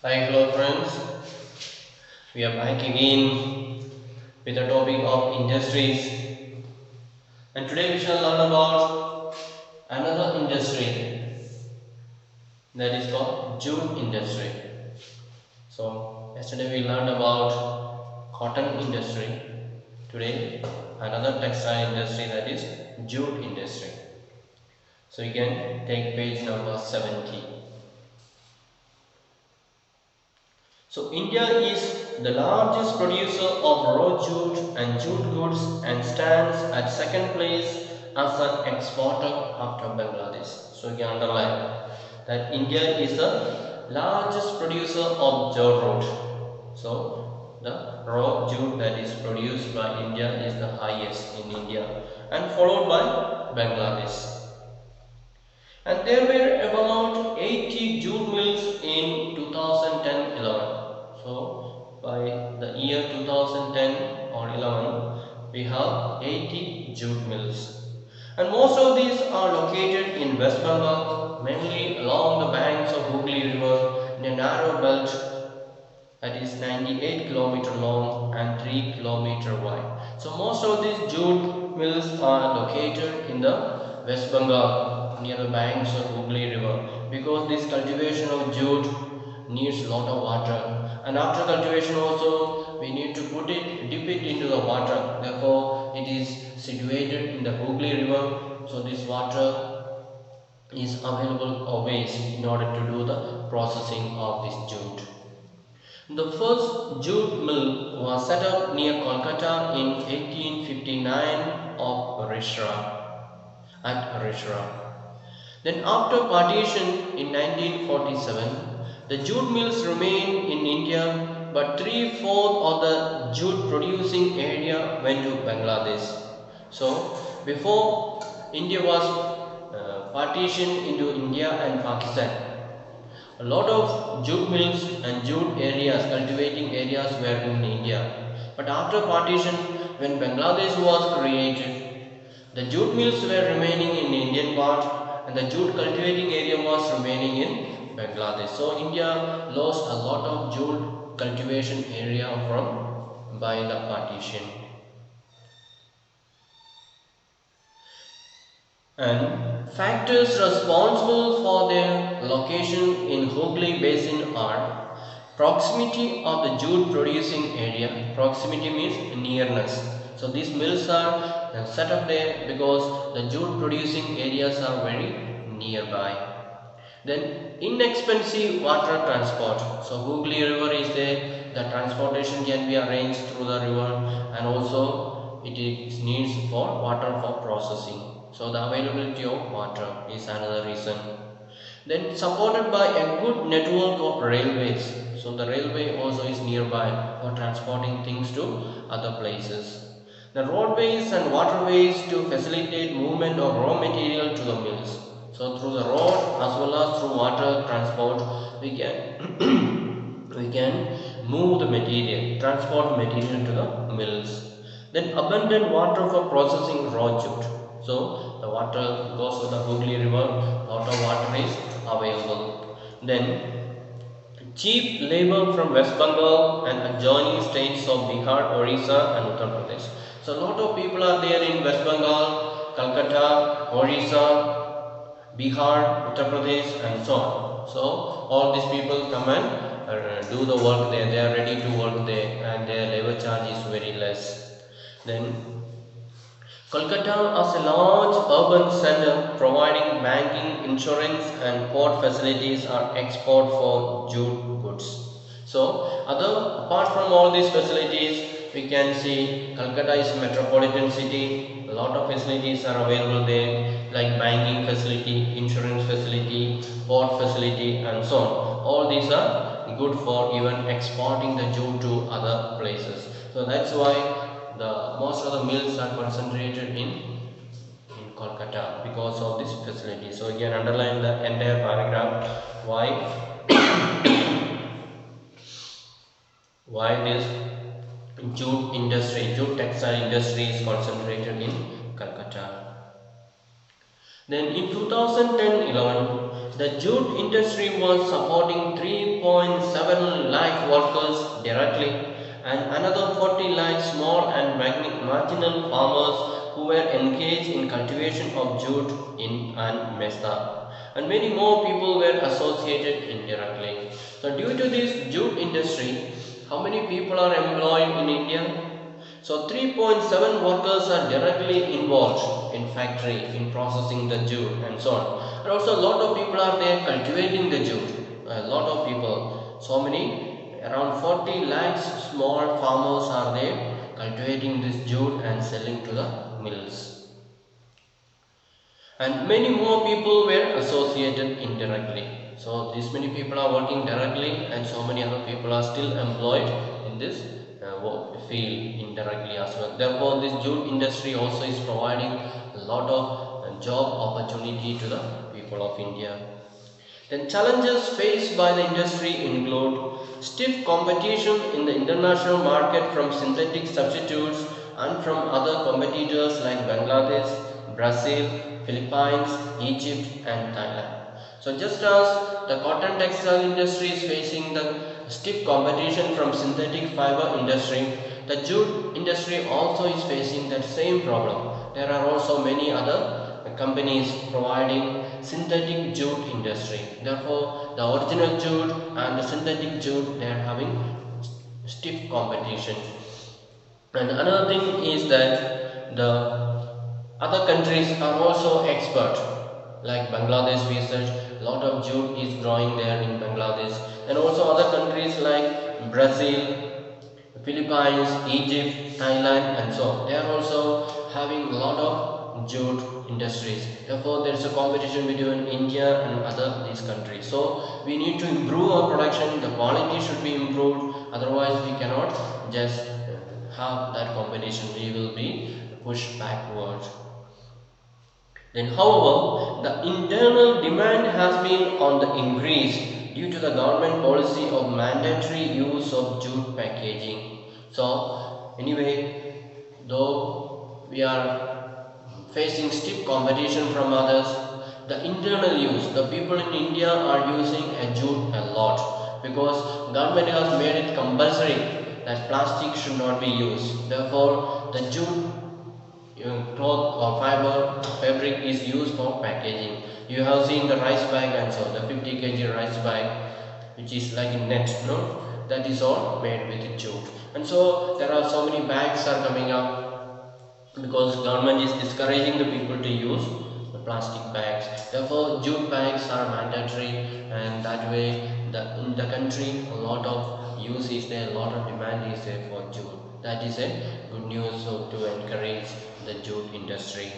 Hi, hello friends. We are back again with the topic of industries, and today we shall learn about another industry that is called jute industry. So, yesterday we learned about cotton industry. Today, another textile industry that is jute industry. So, you can take page number 70. So India is the largest producer of raw jute and jute goods and stands at second place as an exporter after Bangladesh. So you can underline that India is the largest producer of jute. So the raw jute that is produced by India is the highest in India and followed by Bangladesh. And there were about 80 jute mills in 2010-11. So by the year 2010 or 11, we have 80 jute mills. And most of these are located in West Bengal, mainly along the banks of Hooghly River in a narrow belt that is 98 km long and 3 km wide. So most of these jute mills are located in the West Bengal near the banks of Hooghly River because this cultivation of jute needs a lot of water, and after cultivation also we need to dip it into the water. Therefore it is situated in the Hooghly River, so this water is available always in order to do the processing of this jute. The first jute mill was set up near Kolkata in 1859 at Rishra. Then after partition in 1947, the jute mills remained in India, but three-fourths of the jute producing area went to Bangladesh. So before India was partitioned into India and Pakistan, a lot of jute mills and jute areas, cultivating areas were in India. But after partition, when Bangladesh was created, the jute mills were remaining in Indian part and the jute cultivating area was remaining in Bangladesh. So India lost a lot of jute cultivation area from by the partition. And factors responsible for their location in Hooghly Basin are proximity of the jute producing area. Proximity means nearness. So these mills are set up there because the jute producing areas are very nearby. Then inexpensive water transport. So Hooghly River is there. The transportation can be arranged through the river, and also it is needs for water for processing. So the availability of water is another reason. Then supported by a good network of railways. So the railway also is nearby for transporting things to other places. The roadways and waterways to facilitate movement of raw material to the mills. So through the road as well as through water transport, we can we can move the material, transport material to the mills. Then abundant water for processing raw jute. So the water, because of the Hooghly River, lot of water is available. Then cheap labor from West Bengal and adjoining states of Bihar, Orissa and Uttar Pradesh. So a lot of people are there in West Bengal, Calcutta, Orissa, Bihar, Uttar Pradesh and so on. So all these people come and do the work there. They are ready to work there and their labor charge is very less. Then Kolkata as a large urban center providing banking, insurance and port facilities are export for jute goods. So apart from all these facilities, we can see Kolkata is a metropolitan city. A lot of facilities are available there like banking facility, insurance facility, port facility and so on. All these are good for even exporting the jute to other places. So that's why the most of the mills are concentrated in Kolkata because of this facility. So again underline the entire paragraph why this jute textile industry is concentrated in Calcutta. Then in 2010-11, the jute industry was supporting 3.7 lakh workers directly and another 40 lakh small and marginal farmers who were engaged in cultivation of jute in and mesa. And many more people were associated indirectly. So due to this jute industry, how many people are employed in India? So 3.7 workers are directly involved in factory, in processing the jute and so on. And also a lot of people are there cultivating the jute. A lot of people. So many, around 40 lakhs small farmers are there cultivating this jute and selling to the mills. And many more people were associated indirectly. So these many people are working directly and so many other people are still employed in this field indirectly as well. Therefore this jute industry also is providing a lot of job opportunity to the people of India. Then challenges faced by the industry include stiff competition in the international market from synthetic substitutes and from other competitors like Bangladesh, Brazil, Philippines, Egypt and Thailand. So just as the cotton textile industry is facing the stiff competition from synthetic fiber industry, the jute industry also is facing that same problem. There are also many other companies providing synthetic jute industry. Therefore, the original jute and the synthetic jute, they are having stiff competition. And another thing is that the other countries are also expert. Like Bangladesh, we said a lot of jute is growing there in Bangladesh, and also other countries like Brazil, Philippines, Egypt, Thailand and so on. They are also having a lot of jute industries. Therefore, there is a competition between India and other these countries. So, we need to improve our production. The quality should be improved. Otherwise, we cannot just have that competition. We will be pushed backwards. Then, however, the internal demand has been on the increase due to the government policy of mandatory use of jute packaging. So, anyway, though we are facing stiff competition from others, the internal use, the people in India are using a jute a lot because government has made it compulsory that plastic should not be used. Therefore, the jute cloth or fiber fabric is used for packaging. You have seen the rice bag and so the 50 kg rice bag which is like a net, no? That is all made with jute. And so there are so many bags are coming up because government is discouraging the people to use the plastic bags. Therefore jute bags are mandatory and that way in the country a lot of use is there, a lot of demand is there for jute. That is a good news to encourage the jute industry.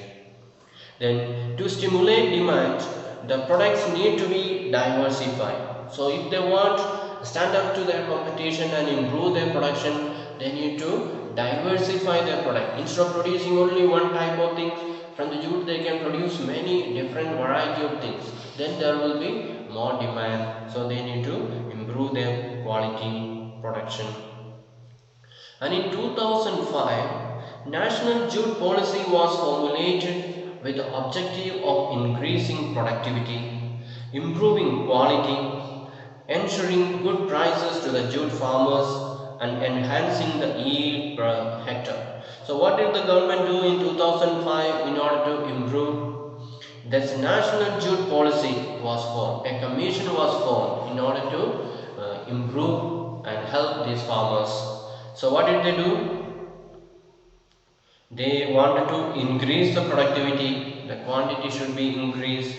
Then to stimulate demand, the products need to be diversified. So if they want to stand up to their competition and improve their production, they need to diversify their product. Instead of producing only one type of things, from the jute they can produce many different variety of things. Then there will be more demand. So they need to improve their quality production. And in 2005, National Jute Policy was formulated with the objective of increasing productivity, improving quality, ensuring good prices to the jute farmers and enhancing the yield per hectare. So what did the government do in 2005 in order to improve? This National Jute Policy was formed. A commission was formed in order to improve and help these farmers. So what did they do? They wanted to increase the productivity, the quantity should be increased,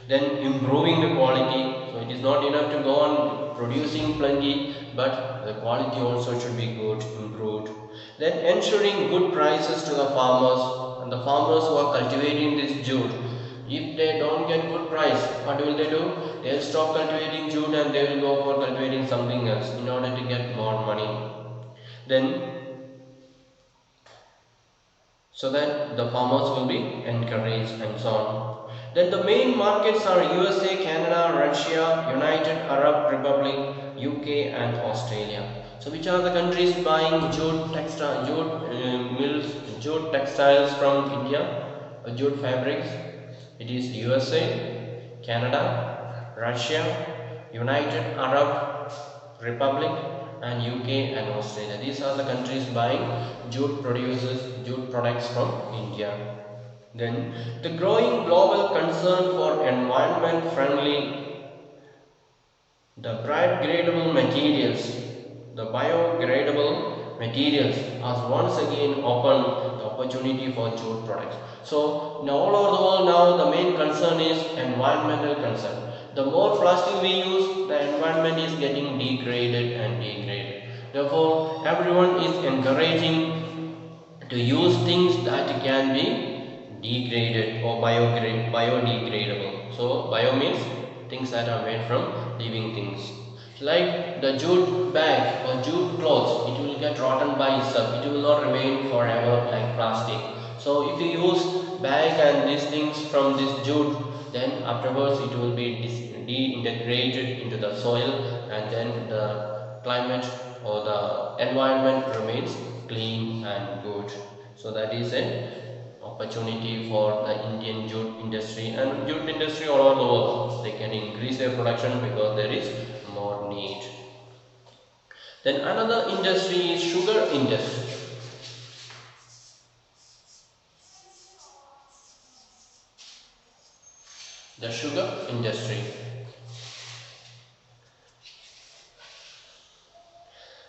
then improving the quality. So it is not enough to go on producing plenty, but the quality also should be good, improved. Then ensuring good prices to the farmers, and the farmers who are cultivating this jute. If they don't get good price, what will they do? They'll stop cultivating jute and they will go for cultivating something else in order to get more money. Then so that the farmers will be encouraged and so on. Then the main markets are USA, Canada, Russia, United Arab Republic, UK and Australia. So which are the countries buying jute textile, mills, jute textiles from India, jute fabrics? It is USA, Canada, Russia, United Arab Republic, and UK and Australia. These are the countries buying jute products from India. Then the growing global concern for environment friendly, the biodegradable materials, the biodegradable materials has once again opened the opportunity for jute products. So now all over the world now the main concern is environmental concern. The more plastic we use, the environment is getting degraded and degraded. Therefore, everyone is encouraging to use things that can be degraded or biodegradable. So bio means things that are made from living things. Like the jute bag or jute clothes, it will get rotten by itself. It will not remain forever like plastic. So if you use bag and these things from this jute, then afterwards it will be deintegrated into the soil, and then the climate or the environment remains clean and good. So that is an opportunity for the Indian jute industry and jute industry all over the world. They can increase their production because there is more need. Then another industry is sugar industry. The sugar industry.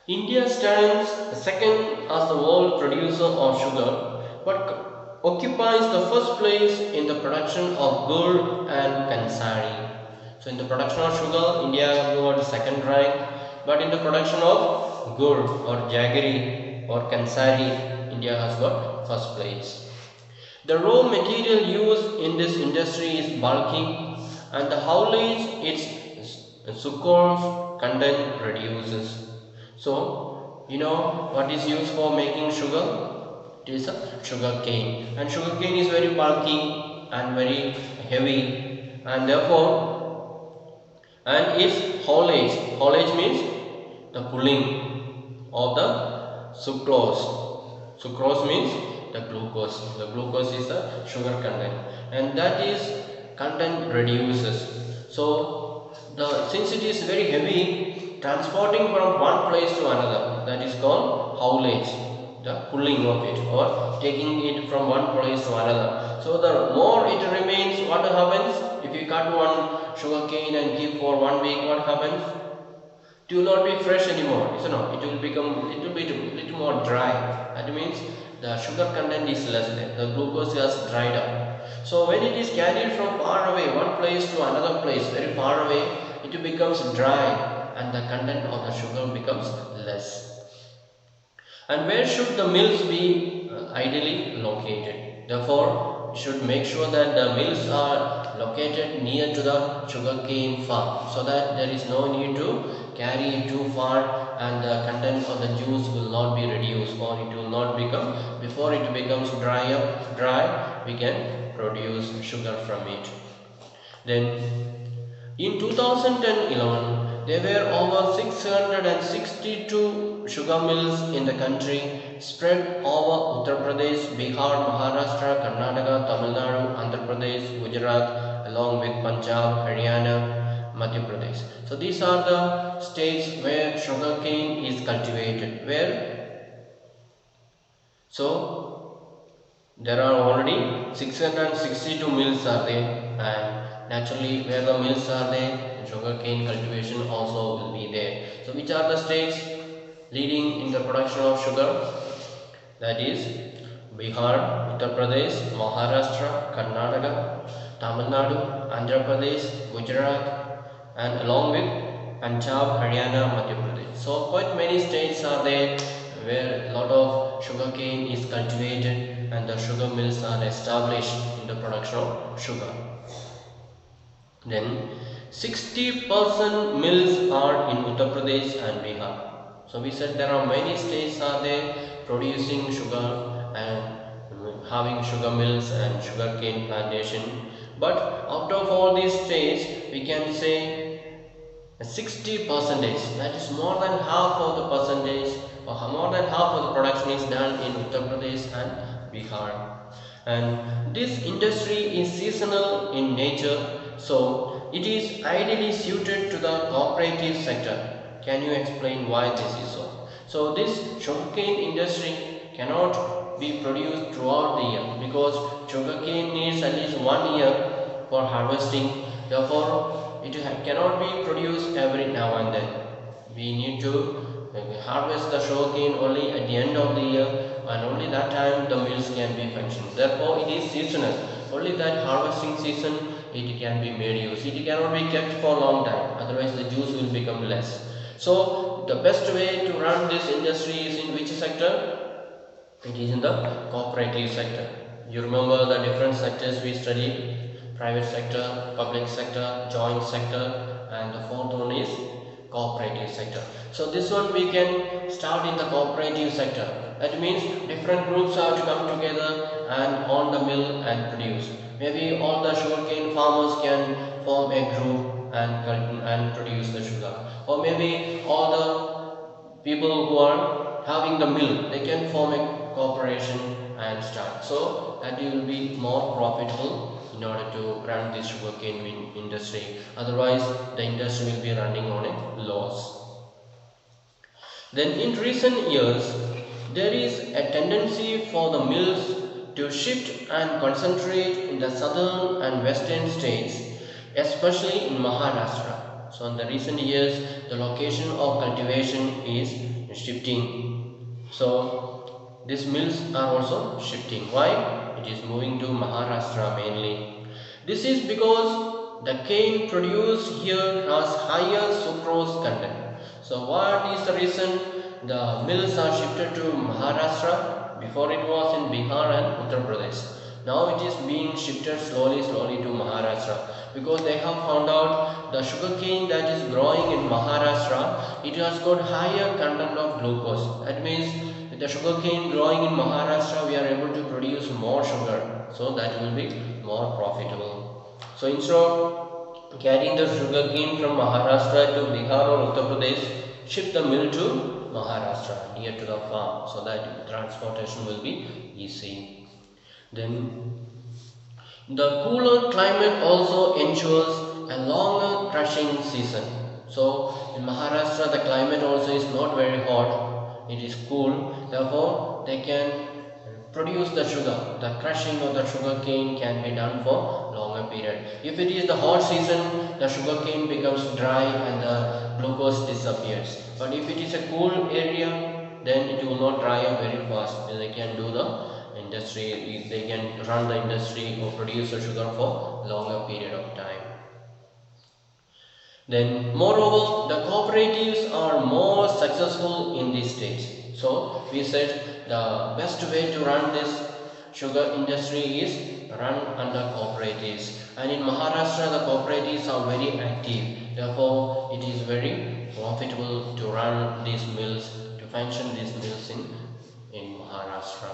India stands second as the world producer of sugar, but occupies the first place in the production of gur and kansari. So in the production of sugar, India got second rank, but in the production of gur or jaggery or kansari, India has got first place. The raw material used in this industry is bulky, and the haulage its sucrose content reduces. So, you know what is used for making sugar? It is a sugar cane, and sugar cane is very bulky and very heavy, and therefore, and its haulage means the pulling of the sucrose. Sucrose means the glucose. The glucose is the sugar content, and that is content reduces. So since it is very heavy, transporting from one place to another, that is called haulage, the pulling of it or taking it from one place to another. So the more it remains, what happens? If you cut one sugar cane and keep for 1 week, what happens? It will not be fresh anymore. It will become little more dry. That means the sugar content is less there. The glucose has dried up. So when it is carried from far away, one place to another place, very far away, it becomes dry, and the content of the sugar becomes less. And where should the mills be ideally located? Therefore, we should make sure that the mills are located near to the sugarcane farm, so that there is no need to carry it too far, and the content of the juice will not be reduced, or it will not become, before it becomes dry, we can produce sugar from it. Then in 2011, there were over 662 sugar mills in the country, spread over Uttar Pradesh, Bihar, Maharashtra, Karnataka, Tamil Nadu, Andhra Pradesh, Gujarat, along with Punjab, Haryana, Madhya Pradesh. So these are the states where sugarcane is cultivated. So there are already 662 mills are there, and naturally where the mills are there, sugarcane cultivation also will be there. So which are the states leading in the production of sugar? That is Bihar, Uttar Pradesh, Maharashtra, Karnataka, Tamil Nadu, Andhra Pradesh, Gujarat, and along with Punjab, Haryana, Madhya Pradesh. So quite many states are there where a lot of sugarcane is cultivated, and the sugar mills are established in the production of sugar. Then 60% mills are in Uttar Pradesh and Bihar. So we said there are many states are there producing sugar and having sugar mills and sugarcane plantation. But out of all these states, we can say 60%, that is more than half of the percentage, or more than half of the production is done in Uttar Pradesh and Bihar. And this industry is seasonal in nature, so it is ideally suited to the cooperative sector. Can you explain why this is so? So this sugarcane industry cannot be produced throughout the year because sugarcane needs at least 1 year for harvesting. Therefore, it cannot be produced every now and then. We need to harvest the sugarcane only at the end of the year, and only that time the mills can be functioning. Therefore, it is seasonal. Only that harvesting season it can be made use. It cannot be kept for a long time. Otherwise, the juice will become less. So, the best way to run this industry is in which sector? It is in the cooperative sector. You remember the different sectors we studied: private sector, public sector, joint sector, and the fourth one is cooperative sector. So this one we can start in the cooperative sector. That means different groups have to come together and on the mill and produce. Maybe all the sugarcane farmers can form a group and produce the sugar, or maybe all the people who are having the mill, they can form a corporation and start. So that will be more profitable in order to run this sugarcane industry. Otherwise, the industry will be running on a loss. Then in recent years, there is a tendency for the mills to shift and concentrate in the southern and western states, especially in Maharashtra. So in the recent years, the location of cultivation is shifting. So these mills are also shifting. Why? It is moving to Maharashtra mainly. This is because the cane produced here has higher sucrose content. So what is the reason the mills are shifted to Maharashtra? Before it was in Bihar and Uttar Pradesh. Now it is being shifted slowly to Maharashtra because they have found out the sugarcane that is growing in Maharashtra, it has got higher content of glucose. That means with the sugarcane growing in Maharashtra, we are able to produce more sugar. So that will be more profitable. So instead of carrying the sugarcane from Maharashtra to Bihar or Uttar Pradesh, ship the mill to Maharashtra near to the farm, so that transportation will be easy. Then the cooler climate also ensures a longer crushing season. So in Maharashtra the climate also is not very hot, it is cool, therefore they can produce the sugar. The crushing of the sugar cane can be done for longer period. If it is the hot season, the sugar cane becomes dry and the glucose disappears. But if it is a cool area, then it will not dry up very fast. They can do the industry, they can run the industry or produce the sugar for longer period of time. Then moreover, the cooperatives are more successful in these states. So we said the best way to run this sugar industry is run under cooperatives, and in Maharashtra the cooperatives are very active. Therefore, it is very profitable to run these mills, to function these mills in Maharashtra.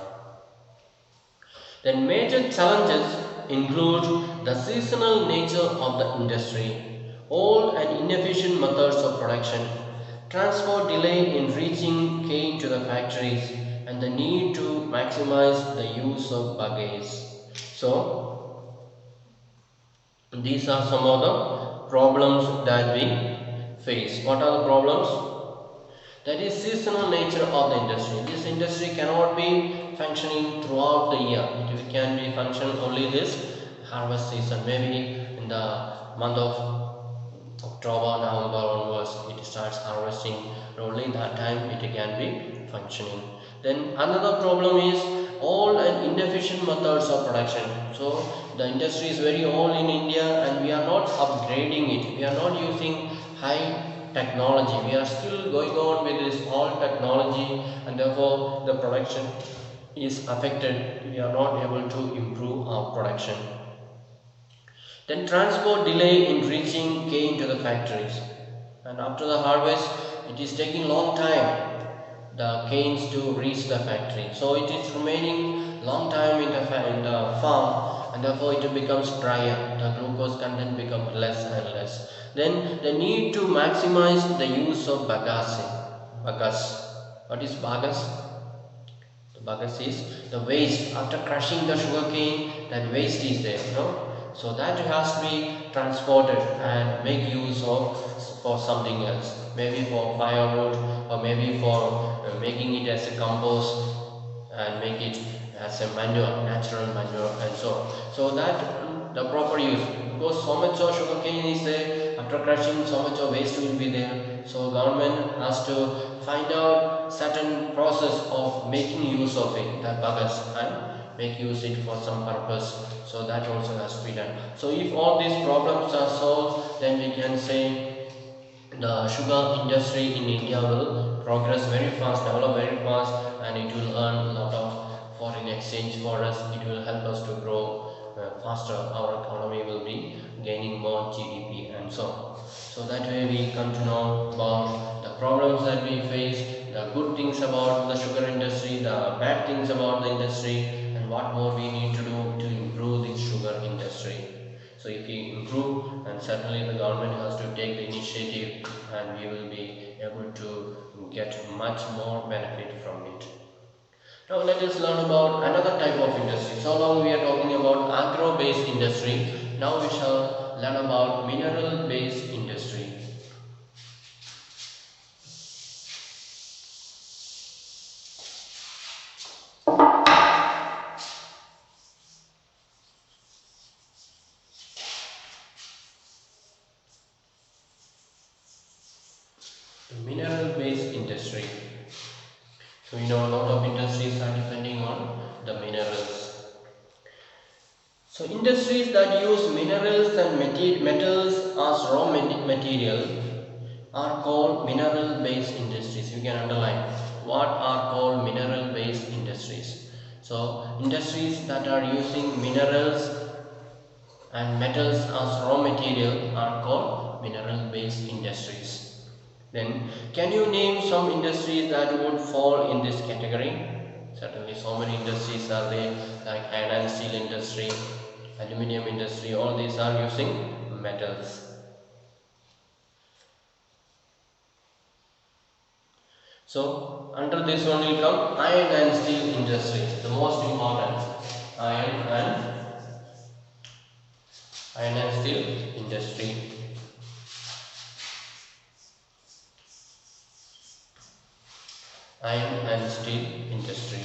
Then major challenges include the seasonal nature of the industry, old and inefficient methods of production, transport delay in reaching cane to the factories, and the need to maximize the use of bagasse. So, these are some of the problems that we face. What are the problems? That is seasonal nature of the industry. This industry cannot be functioning throughout the year. It can be function only this harvest season. Maybe in the month of October, November onwards, it starts harvesting. Only that time it can be functioning. Then another problem is old and inefficient methods of production. So the industry is very old in India and we are not upgrading it. We are not using high technology. We are still going on with this old technology, and therefore the production is affected. We are not able to improve our production. Then transport delay in reaching cane to the factories, and after the harvest it is taking long time the canes to reach the factory. So it is remaining long time in the farm, and therefore it becomes drier. The glucose content becomes less and less. Then the need to maximize the use of bagasse. What is bagasse? The bagasse is the waste. After crushing the sugar cane, that waste is there. so that has to be transported and make use of for something else, maybe for firewood or maybe for making it as a compost and make it as a manure, natural manure and so on. So that the proper use, because so much of sugarcane is there, after crushing so much of waste will be there, so government has to find out certain process of making use of it, that bagasse, and make use it for some purpose, so that also has to be done. So if all these problems are solved, then we can say the sugar industry in India will progress very fast, develop very fast, and it will earn a lot of foreign exchange for us. It will help us to grow faster. Our economy will be gaining more GDP and so on. So that way we come to know about the problems that we face, the good things about the sugar industry, the bad things about the industry, and what more we need to do to improve the sugar industry. So if we improve, and certainly the government has to take the initiative, and we will be able to get much more benefit from it. Now let us learn about another type of industry. So long we are talking about agro-based industry. Now we shall learn about mineral-based industry. Mineral-based industry. So we know a lot of industries are depending on the minerals. So industries that use minerals and metals as raw material are called mineral-based industries. You can underline what are called mineral-based industries. So industries that are using minerals and metals as raw material are called mineral-based industries. Then, can you name some industries that would fall in this category? Certainly, so many industries are there, like iron and steel industry, aluminium industry. All these are using metals. So, under this one will come iron and steel industry, the most important. Iron and steel industry. Iron and steel industry.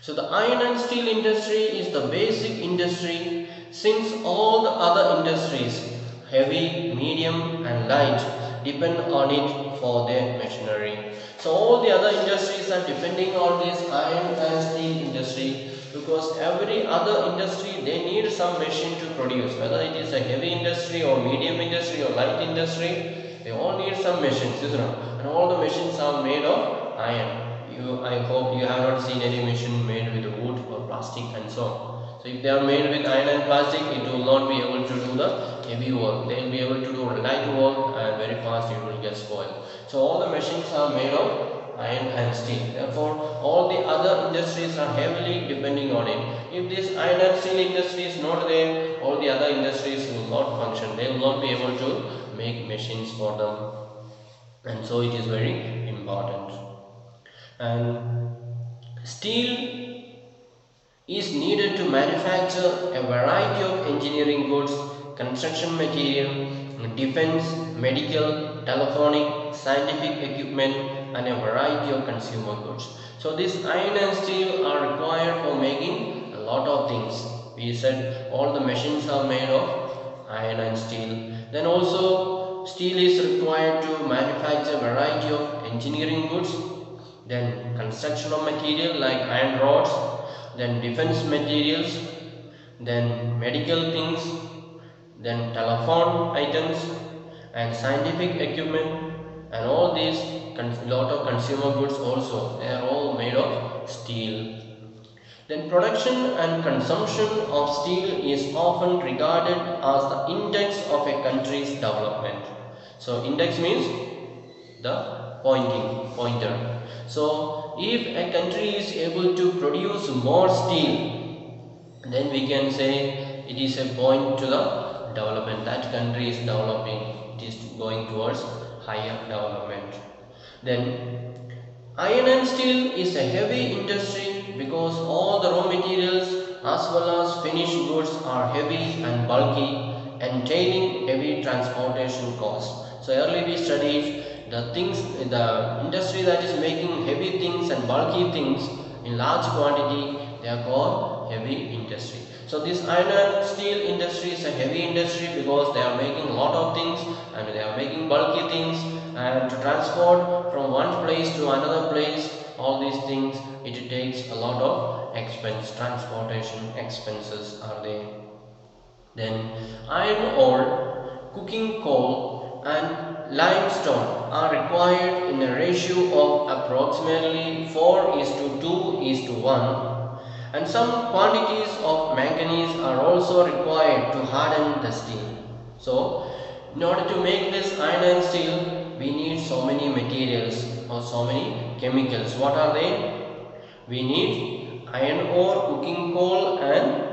So the iron and steel industry is the basic industry, since all the other industries, heavy, medium and light, depend on it for their machinery. So all the other industries are depending on this iron and steel industry, because every other industry they need some machine to produce, whether it is a heavy industry or medium industry or light industry, they all need some machines, isn't it? And all the machines are made of iron. I hope you have not seen any machine made with wood or plastic and so on. So if they are made with iron and plastic, it will not be able to do the heavy work. They will be able to do light work, and very fast it will get spoiled. So all the machines are made of iron and steel. Therefore, all the other industries are heavily depending on it. If this iron and steel industry is not there, all the other industries will not function. They will not be able to make machines for them. And so it is very important. And steel is needed to manufacture a variety of engineering goods, construction material, defense, medical, telephonic, scientific equipment, and a variety of consumer goods. So this iron and steel are required for making a lot of things. We said all the machines are made of iron and steel. Then also steel is required to manufacture a variety of engineering goods, then construction of material like iron rods, then defense materials, then medical things, then telephone items and scientific equipment, and all these lot of consumer goods also, they are all made of steel. Then production and consumption of steel is often regarded as the index of a country's development. So index means the pointer. So if a country is able to produce more steel, then we can say it is a point to the development. That country is developing, it is going towards higher development. Then iron and steel is a heavy industry because all the raw materials as well as finished goods are heavy and bulky, entailing heavy transportation costs. So earlier we studied the industry that is making heavy things and bulky things in large quantity, they are called heavy industry. So this iron and steel industry is a heavy industry because they are making a lot of things and they are making bulky things, and to transport from one place to another place, all these things, it takes a lot of expense, transportation expenses are there. Then iron ore, cooking coal and limestone are required in a ratio of approximately 4 is to 2 is to 1, and some quantities of manganese are also required to harden the steel. So in order to make this iron and steel, we need so many materials or so many chemicals. What are they? We need iron ore, cooking coal and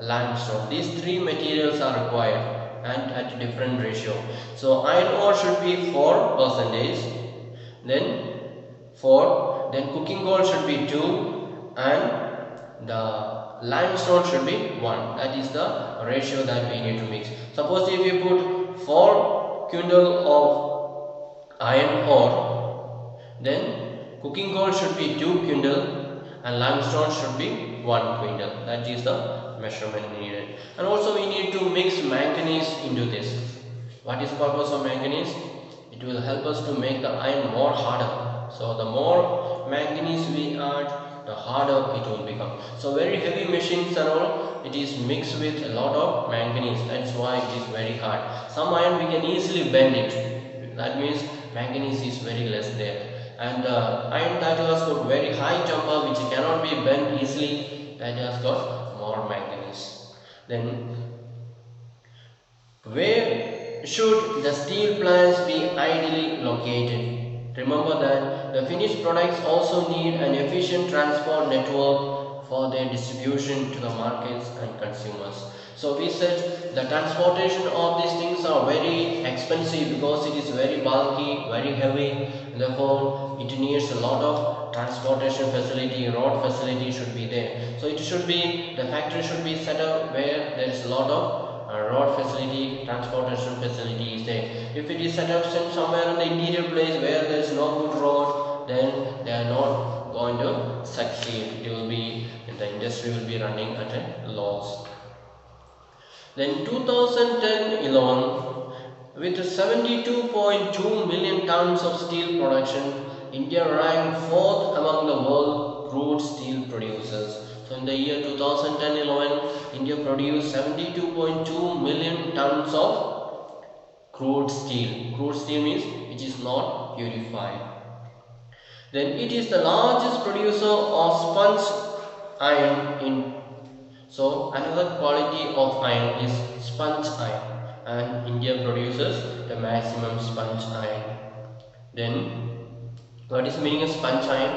limestone. These three materials are required and at different ratio. So iron ore should be 4%, then 4, then cooking coal should be 2, and the limestone should be 1. That is the ratio that we need to mix. Suppose if you put 4 quintal of iron ore, then cooking coal should be 2 quintal and limestone should be 1 quintal. That is the measurement needed. And also we need to mix manganese into this. What is the purpose of manganese? It will help us to make the iron more harder. So the more manganese we add, the harder it will become. So very heavy machines and all, it is mixed with a lot of manganese. That's why it is very hard. Some iron we can easily bend it. That means manganese is very less there. And iron that has got very high jumper which cannot be bent easily, that has got more manganese. Then where should the steel plants be ideally located? Remember that the finished products also need an efficient transport network for their distribution to the markets and consumers. So we said the transportation of these things are very expensive because it is very bulky, very heavy, and therefore it needs a lot of transportation facility, road facility should be there. So it should be, the factory should be set up where there is a lot of road facility, transportation facility is there. If it is set up somewhere in the interior place where there is no good road, then they are not going to succeed. It will be, the industry will be running at a loss. Then 2010-11, with 72.2 million tons of steel production, India ranked 4th among the world crude steel producers. So in the year 2010-11, India produced 72.2 million tons of crude steel. Crude steel means which is not purified. Then it is the largest producer of sponge iron in. So another quality of iron is sponge iron, and India produces the maximum sponge iron. Then what is the meaning of sponge iron?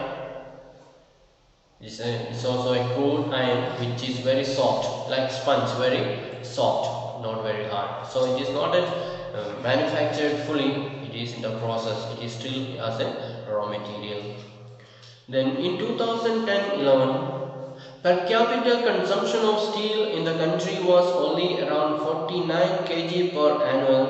It's also a crude iron which is very soft, like sponge, very soft, not very hard. So it is not manufactured fully, it is in the process, it is still as a raw material. Then in 2010-11, per capita consumption of steel in the country was only around 49 kg per annum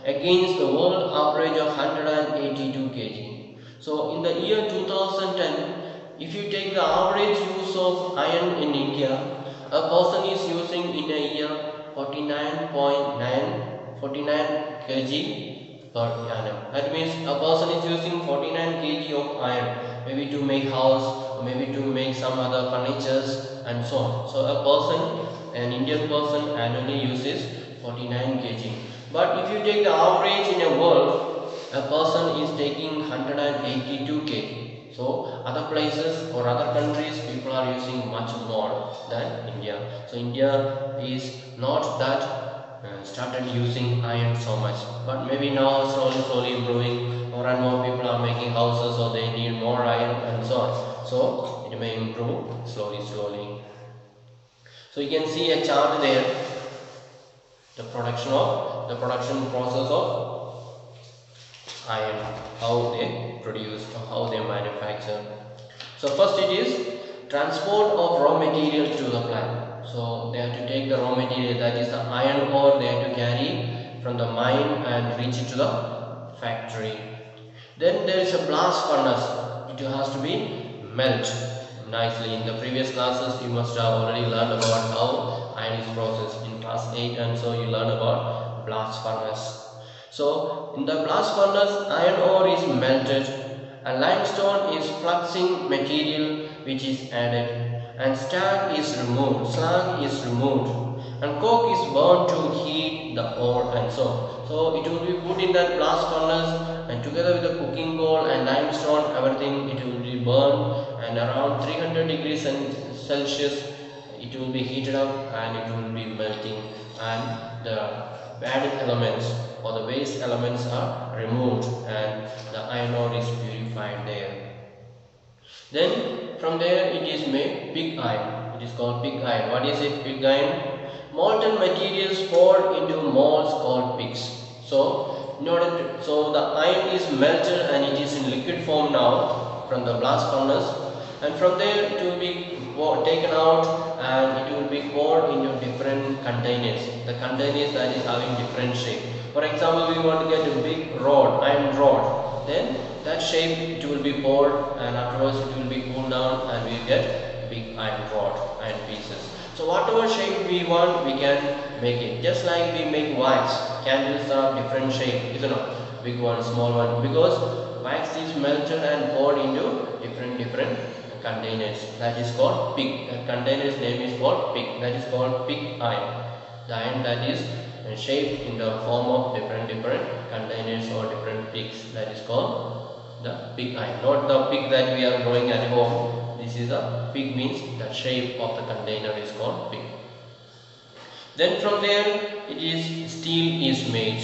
against the world average of 182 kg. So in the year 2010, if you take the average use of iron in India, a person is using in a year 49 kg per annum. That means a person is using 49 kg of iron, maybe to make house, or maybe to make some other furnitures and so on. So a person, an Indian person annually uses 49 kg. But if you take the average in a world, a person is taking 182 kg. So other places or other countries, people are using much more than India. So India is not that started using iron so much, but maybe now slowly improving. More and more people are making houses, so they need more iron and so on. So it may improve slowly. So you can see a chart there, the production process of iron, how they produce, how they manufacture. So first it is transport of raw material to the plant. So they have to take the raw material, that is the iron ore, they have to carry from the mine and reach it to the factory. Then there is a blast furnace. It has to be melt nicely. In the previous classes you must have already learned about how iron is processed in class 8, and so you learn about blast furnace. So in the blast furnace, iron ore is melted and limestone is fluxing material which is added, and slag is removed, and coke is burned to heat the ore, and so it will be put in that blast furnace, and together with the cooking coal and limestone, everything it will be burned, and around 300 degrees Celsius it will be heated up and it will be melting, and the added elements or the waste elements are removed and the iron ore is purified there. Then from there it is made pig iron. It is called pig iron. What is it? Pig iron. Molten materials poured into molds called pigs. So the iron is melted and it is in liquid form now from the blast furnace, and from there it will be taken out and it will be poured into different containers. The containers that is having different shape. For example, we want to get a big rod, iron rod. Then that shape it will be poured, and afterwards it will be cooled down and we get big iron rod, iron pieces. So whatever shape we want, we can make it. Just like we make wax, candles are different shape, isn't it? Big one, small one, because wax is melted and poured into different containers. That is called pig. That container's name is called pig. That is called pig iron. The iron that is shaped in the form of different containers or different pigs. That is called the pig iron. Not the pig that we are growing at home. This is a pig, means the shape of the container is called pig. Then from there steel is made.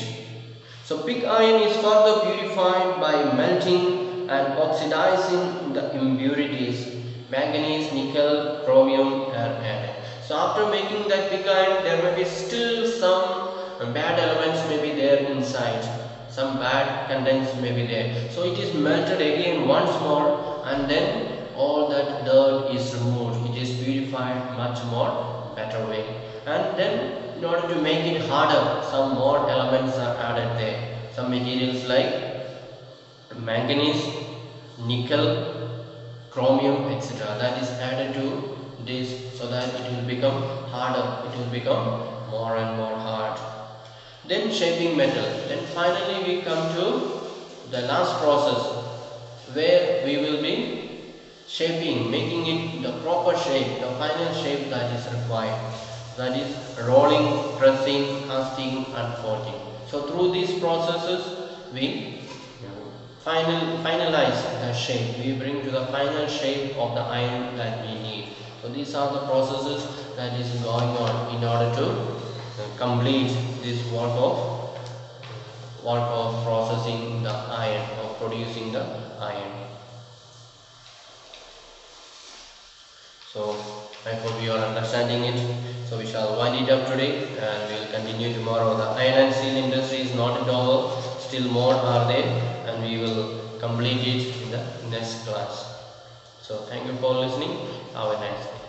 So pig iron is further purified by melting and oxidizing the impurities. Manganese, nickel, chromium are added. So after making that pig iron, there may be still some bad elements may be there inside. Some bad contents may be there. So it is melted again once more, and then all that dirt is removed. It is purified much more better way. And then in order to make it harder, some more elements are added there. Some materials like manganese, nickel, chromium, etc. that is added to this so that it will become harder, it will become more and more hard. Then shaping metal. Then finally we come to the last process where we will be shaping, making it the proper shape, the final shape that is required. That is rolling, pressing, casting and forging. So through these processes we finalize the shape. We bring to the final shape of the iron that we need. So these are the processes that is going on in order to complete this work of processing the iron, of producing the iron. So I hope you are understanding it. So we shall wind it up today and we will continue tomorrow. The iron and steel industry is not over, still more are there, and we will complete it in the next class. So thank you for listening. Have a nice day.